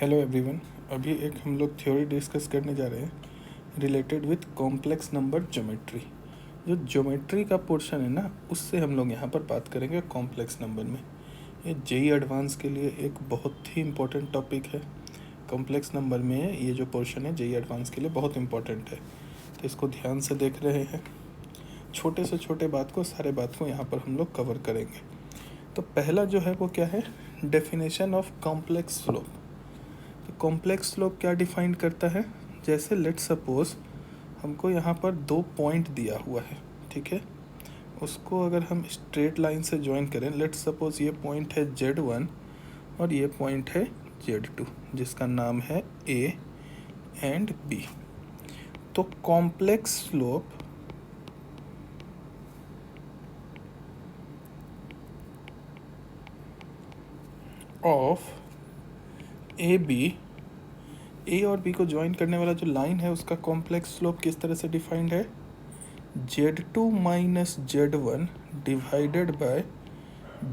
Hello everyone. अभी एक हम लोग थ्योरी डिस्कस करने जा रहे हैं related with complex number geometry. जो ज्योमेट्री का पोर्शन है ना, उससे हम लोग यहाँ पर बात करेंगे कॉम्प्लेक्स नंबर में। ये जेई एडवांस के लिए एक बहुत ही इम्पोर्टेंट टॉपिक है। कॉम्प्लेक्स नंबर में ये जो पोर्शन है जेई एडवांस के लिए बहुत इम्पोर्टेंट है, तो इसको ध्यान से देख रहे हैं। छोटे से छोटे बात को सारे बात को यहाँ पर हम लोग कवर करेंगे। तो पहला जो है वो क्या है, डेफिनेशन ऑफ कॉम्प्लेक्स स्लोप। तो कॉम्प्लेक्स स्लोप क्या डिफाइन करता है, जैसे लेट सपोज हमको यहाँ पर 2 पॉइंट दिया हुआ है, ठीक है। उसको अगर हम स्ट्रेट लाइन से ज्वाइन करें, लेट सपोज ये पॉइंट है Z1 और ये पॉइंट है Z2, जिसका नाम है A एंड B। तो कॉम्प्लेक्स स्लोप ऑफ ए और बी को ज्वाइन करने वाला जो लाइन है उसका कॉम्प्लेक्स स्लोप किस तरह से डिफाइंड है, Z2 minus Z1 divided bye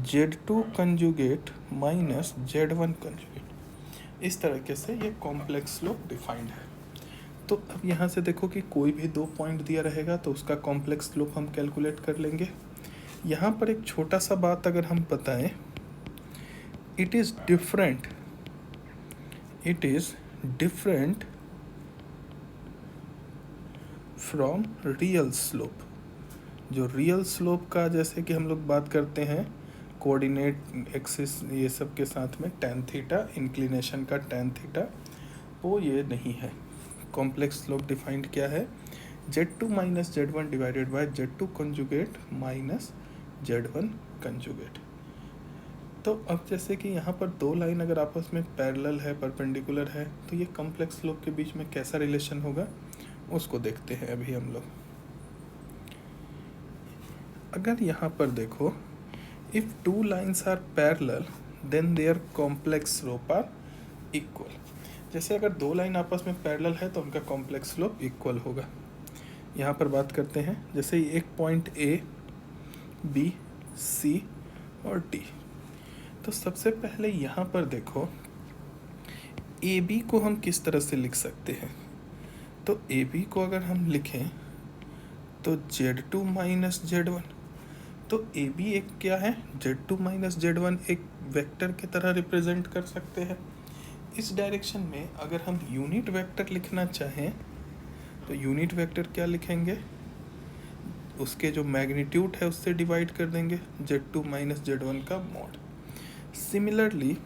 Z2 conjugate minus Z1 conjugate. इस तरीके से ये कॉम्प्लेक्स स्लोप डिफाइंड है। तो अब यहाँ से देखो कि कोई भी 2 पॉइंट दिया रहेगा तो उसका कॉम्प्लेक्स स्लोप हम कैलकुलेट कर लेंगे। यहाँ पर एक छोटा सा बात अगर हम बताएं, it is different from real slope. जो रियल स्लोप का जैसे कि हम लोग बात करते हैं कोऑर्डिनेट एक्सिस ये सब के साथ में tan थीटा, इंक्लिनेशन का tan थीटा, वो ये नहीं है। कॉम्प्लेक्स स्लोप डिफाइंड क्या है, Z2 minus Z1 divided bye Z2 conjugate minus Z1 conjugate. तो अब जैसे कि यहाँ पर 2 लाइन अगर आपस में पैरेलल है, परपेंडिकुलर है, तो ये कॉम्प्लेक्स स्लोप के बीच में कैसा रिलेशन होगा उसको देखते हैं अभी हम लोग। अगर यहाँ पर देखो, if 2 lines are parallel then their complex slope are equal. जैसे अगर 2 लाइन आपस में पैरेलल है तो उनका कॉम्प्लेक्स स्लोप इक्वल होगा। यहाँ पर बात करते हैं, जैसे एक पॉइंट A, B, C और D। तो सबसे पहले यहाँ पर देखो AB को हम किस तरह से लिख सकते हैं। तो AB को अगर हम लिखें तो Z2 माइनस Z1। तो AB एक क्या है, Z2 माइनस Z1 एक वेक्टर की तरह रिप्रेजेंट कर सकते हैं। इस डायरेक्शन में अगर हम यूनिट वेक्टर लिखना चाहें तो यूनिट वेक्टर क्या लिखेंगे, उसके जो मैग्नीट्यूड है उससे डिवाइड कर देंगे Z2 माइनस Z1 का मॉड। सिमिलरली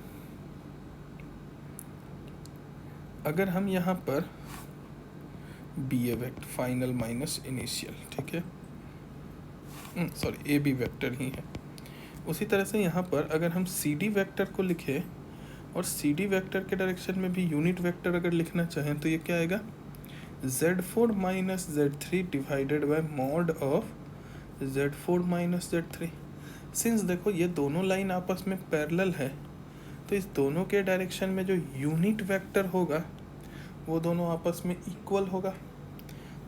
अगर हम यहाँ पर BA vector final minus initial, ठीक है, सॉरी AB वेक्टर ही है। उसी तरह से यहाँ पर अगर हम CD वेक्टर को लिखें और CD वेक्टर के डायरेक्शन में भी यूनिट वेक्टर अगर लिखना चाहें तो ये क्या आएगा, Z4 minus Z3 divided by mod of Z4 minus Z3। Since देखो ये दोनों लाइन आपस में पैरेलल है, तो इस दोनों के डायरेक्शन में जो यूनिट वेक्टर होगा वो दोनों आपस में इक्वल होगा।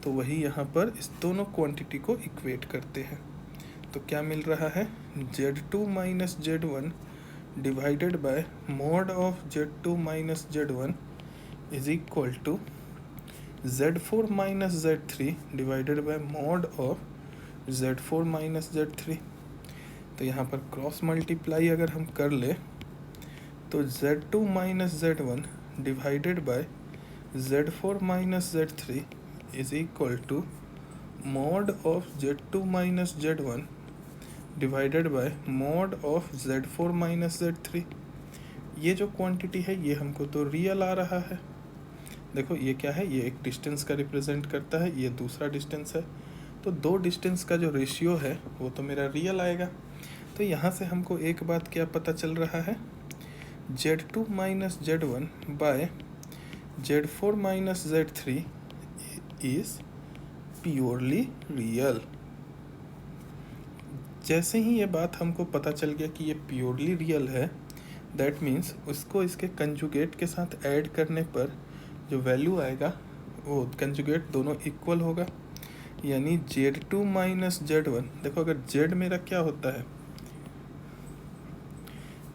तो वही यहाँ पर इस दोनों क्वांटिटी को इक्वेट करते हैं। तो क्या मिल रहा है, Z2 minus Z1 divided by mod of Z2 minus Z1 is equal to Z4 minus Z3 divided by mod of Z4 minus Z3। तो यहाँ पर क्रॉस मल्टीप्लाई अगर हम कर ले तो Z2 minus Z1 divided by Z4 minus Z3 is equal to mod of Z2 minus Z1 divided by mod of Z4 minus Z3। ये जो क्वांटिटी है ये हमको तो रियल आ रहा है। देखो ये क्या है, ये एक डिस्टेंस का रिप्रेजेंट करता है, ये दूसरा डिस्टेंस है, तो 2 डिस्टेंस का जो रेशियो है वो तो मेरा रियल आएगा। तो यहाँ से हमको एक बात क्या पता चल रहा है, Z2 minus Z1 by Z4 minus Z3 is purely real. जैसे ही ये बात हमको पता चल गया कि ये प्योरली रियल है, दैट मीन्स उसको इसके कंजुगेट के साथ ऐड करने पर जो वैल्यू आएगा वो कंजुगेट दोनों इक्वल होगा। यानी Z2 माइनस Z1, देखो अगर Z मेरा क्या होता है,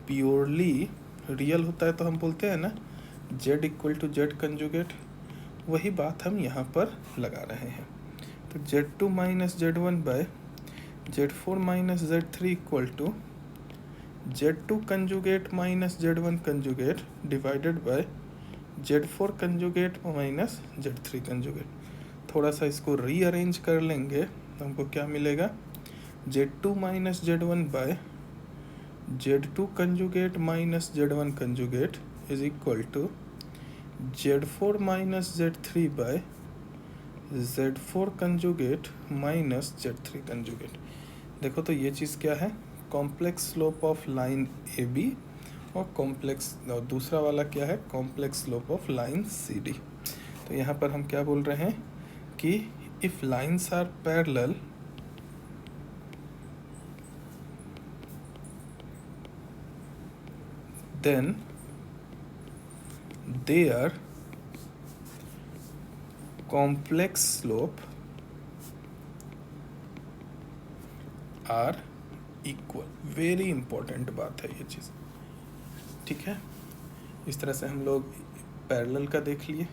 प्योरली रियल होता है तो हम बोलते हैं ना z equal to Z conjugate, वही बात हम यहाँ पर लगा रहे हैं। तो z2 minus z1 by z4 minus z3 equal to z2 conjugate minus z1 conjugate divided by z4 conjugate minus z3 conjugate. थोड़ा सा इसको रीअरेंज कर लेंगे तो हमको क्या मिलेगा, z2 minus z1 by z2 conjugate minus z1 conjugate is equal to z4 minus z3 by z4 conjugate minus z3 conjugate. देखो तो ये चीज़ क्या है, complex slope of line A B, और दूसरा वाला क्या है, complex slope of line C D. तो यहाँ पर हम क्या बोल रहे हैं कि if lines are parallel then their complex slope are equal। Very important बात है ये चीज़, ठीक है। इस तरह से हम लोग पैरेलल का देख लिए।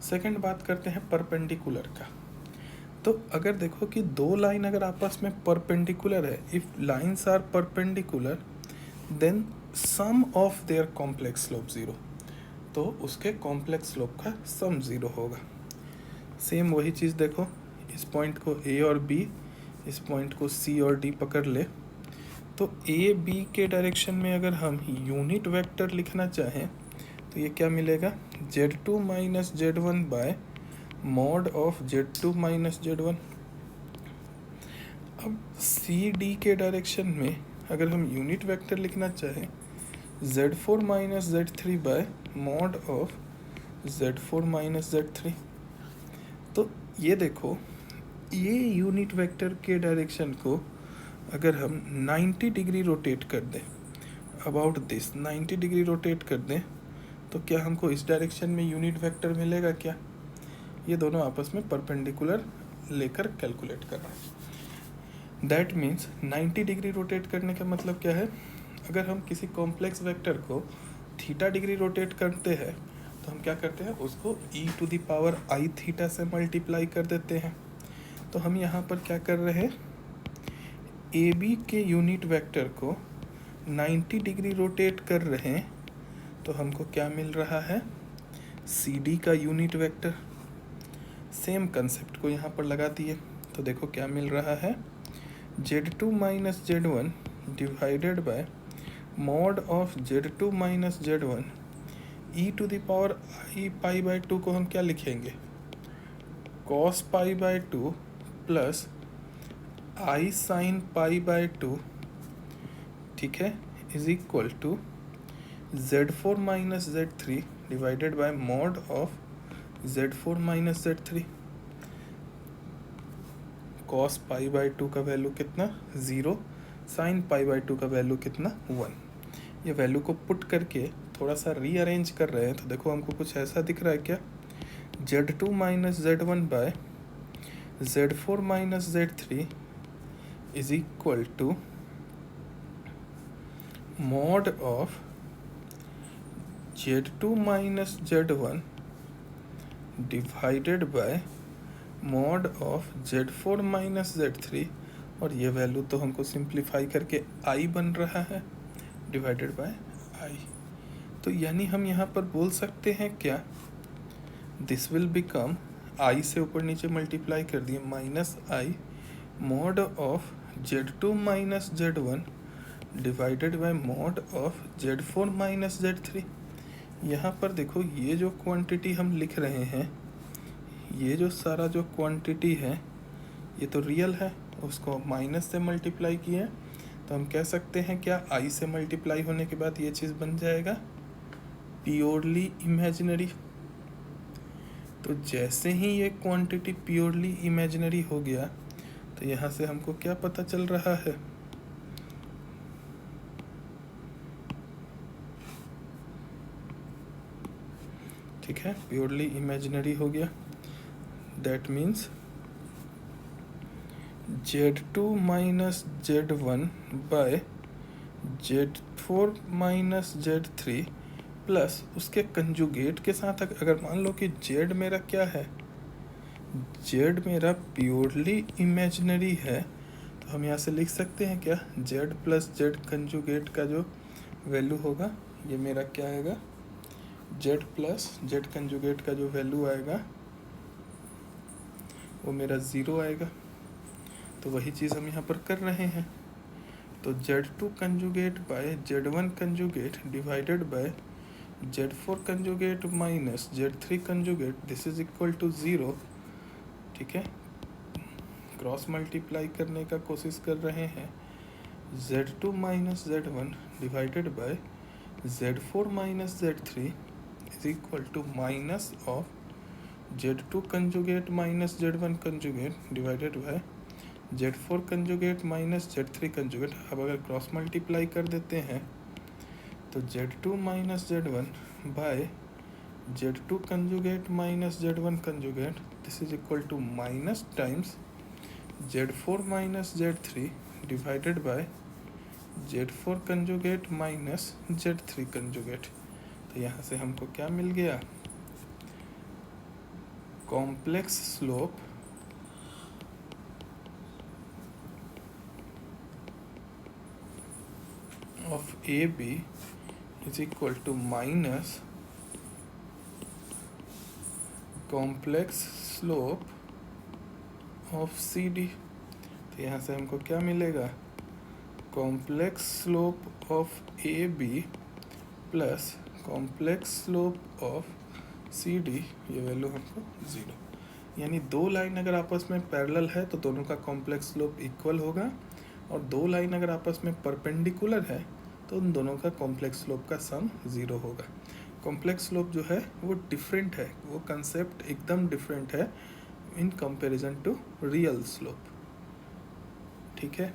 सेकंड बात करते हैं परपेंडिकुलर का। तो अगर देखो कि दो लाइन अगर आपस में परपेंडिकुलर है, if lines are perpendicular then sum of their complex slope zero, तो उसके कॉम्प्लेक्स स्लोप का सम ज़ीरो होगा। सेम वही चीज़ देखो, इस पॉइंट को ए और बी, इस पॉइंट को सी और डी पकड़ ले, तो ए बी के डायरेक्शन में अगर हम यूनिट वेक्टर लिखना चाहें तो ये क्या मिलेगा, z2 minus z1 bye mod of z2 minus z1। अब सी डी के डायरेक्शन में अगर हम यूनिट वेक्टर लिखना चाहें z4 minus z3 bye mod of z4 minus z3। तो ये देखो, ये यूनिट वेक्टर के डायरेक्शन को अगर हम 90 डिग्री रोटेट कर दें, अबाउट दिस 90 डिग्री रोटेट कर दें, तो क्या हमको इस डायरेक्शन में यूनिट वेक्टर मिलेगा क्या? ये दोनों आपस में परपेंडिकुलर लेकर कैलकुलेट कर रहे हैं। दैट मीन्स 90 डिग्री रोटेट करने का मतलब क्या है, अगर हम किसी कॉम्प्लेक्स वेक्टर को थीटा डिग्री रोटेट करते हैं तो हम क्या करते हैं, उसको e to the power i theta से मल्टीप्लाई कर देते हैं। तो हम यहाँ पर क्या कर रहे हैं, ए बी के यूनिट वेक्टर को 90 डिग्री रोटेट कर रहे हैं, तो हमको क्या मिल रहा है, सी डी का यूनिट वेक्टर। सेम कंसेप्ट को यहाँ पर लगा दिए तो देखो क्या मिल रहा है, z2 minus z1 divided by mod of z2 minus z1 e to the power i pi by 2 को हम क्या लिखेंगे, cos pi by 2 plus i sine pi by 2, ठीक है, is equal to z4 minus z3 divided by mod of z4 minus z3। cos pi by 2 का value कितना, 0, sign pi by 2 का value कितना, 1। ये वैल्यू को पुट करके थोड़ा सा रीअरेंज कर रहे हैं तो देखो हमको कुछ ऐसा दिख रहा है क्या, z2 minus z1 by z4 minus z3 is equal to mod of z2 minus z1 divided by mod of z4 minus z3, और ये वैल्यू तो हमको सिंप्लीफाई करके i बन रहा है डिवाइडेड बाय i। तो यानी हम यहाँ पर बोल सकते हैं क्या, दिस विल बिकम i से ऊपर नीचे मल्टीप्लाई कर दिए minus i mod of z2 minus z1 divided by mod of z4 minus z3। यहाँ पर देखो ये जो क्वांटिटी हम लिख रहे हैं, ये जो सारा जो क्वांटिटी है ये तो रियल है, उसको माइनस से मल्टीप्लाई किए तो हम कह सकते हैं क्या, i से मल्टीप्लाई होने के बाद ये चीज़ बन जाएगा प्योरली इमेजिनरी। तो जैसे ही ये क्वांटिटी प्योरली इमेजिनरी हो गया तो यहाँ से हमको क्या पता चल रहा है, ठीक है, प्योरली इमेजिनरी हो गया। That means z2 minus z1 by z4 minus z3 plus उसके कंजुगेट के साथ अगर मान लो कि जेड मेरा क्या है, जेड मेरा प्योरली इमेजिनरी है, तो हम यहाँ से लिख सकते हैं क्या, जेड प्लस जेड कंजुगेट का जो वैल्यू होगा ये मेरा क्या आएगा, जेड प्लस जेड कंजुगेट का जो वैल्यू आएगा वो मेरा 0 आएगा। तो वही चीज़ हम यहाँ पर कर रहे हैं। तो Z2 conjugate by Z1 conjugate divided by Z4 conjugate minus Z3 conjugate, this is equal to 0। ठीक है, क्रॉस मल्टीप्लाई करने का कोशिश कर रहे हैं। Z2 minus Z1 divided by Z4 minus Z3 is equal to minus of Z2 conjugate minus Z1 conjugate divided by Z4 conjugate minus Z3 conjugate. अब अगर क्रॉस मल्टीप्लाई कर देते हैं तो Z2 minus Z1 by Z2 conjugate minus Z1 conjugate, this is equal to minus times Z4 minus Z3 divided by Z4 conjugate minus Z3 conjugate. तो यहाँ से हमको क्या मिल गया, complex slope of AB is equal to minus complex slope of CD। तो यहाँ से हमको क्या मिलेगा, complex slope of AB plus complex slope of CD, ये वैल्यू हमको 0। यानी दो लाइन अगर आपस में पैरेलल है तो दोनों का कॉम्प्लेक्स स्लोप इक्वल होगा, और दो लाइन अगर आपस में परपेंडिकुलर है तो उन दोनों का कॉम्प्लेक्स स्लोप का सम 0 होगा। कॉम्प्लेक्स स्लोप जो है वो डिफरेंट है, वो कंसेप्ट एकदम डिफरेंट है in comparison to real slope. ठीक है।